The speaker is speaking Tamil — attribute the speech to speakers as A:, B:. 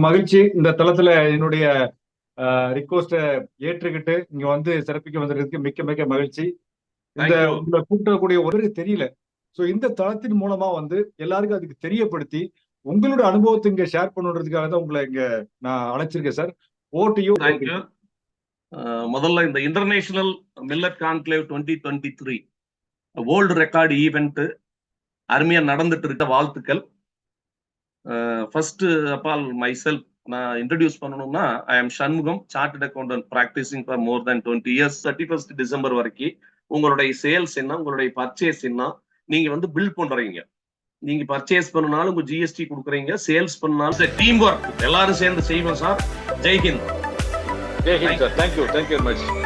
A: மகிழ்ச்சி. இந்த தளத்துல என்னுடைய ரிக்வஸ்ட ஏற்றுக்கிட்டு இங்க வந்து சிறப்பிக்க வந்திருக்கு மிக்க மிக்க மகிழ்ச்சி. இந்த உங்களை கூப்பிடக்கூடிய ஒருவருக்கு தெரியல. சோ இந்த தளத்தின் மூலமா வந்து எல்லாருக்கும் அதுக்கு தெரியப்படுத்தி உங்களோட அனுபவத்தை இங்க ஷேர் பண்ணுறதுக்காக தான் உங்களை இங்க நான் அழைச்சிருக்கேன் சார். ஓட்டியும்
B: முதல்ல இந்த international millet conclave 2023 world record event அருமையா நடந்துட்டு இருக்க வாழ்த்துக்கள். ஃபர்ஸ்ட் அப்பால் மை செல்ஃப் நான் இன்ட்ரடியூஸ் பண்ணணும்னா, I am Shanmugam, chartered accountant practising for more then 20 years. 31 December வரைக்கும் உங்களுடைய சேல்ஸ் என்ன, உங்களுடைய பர்ச்சேஸ் என்ன, நீங்க வந்து பில் பண்றீங்க. நீங்க பர்ச்சேஸ் பண்ணனாலும் உங்க ஜிஎஸ்டி கொடுக்குறீங்க, சேல்ஸ் பண்ணாலும் டீம் ஒர்க் எல்லாரும் சேர்ந்து செய்வோம் சார். ஜெய்ஹிந்த்.
C: ஜெய்ஹிந்த் சார். Thank you very much.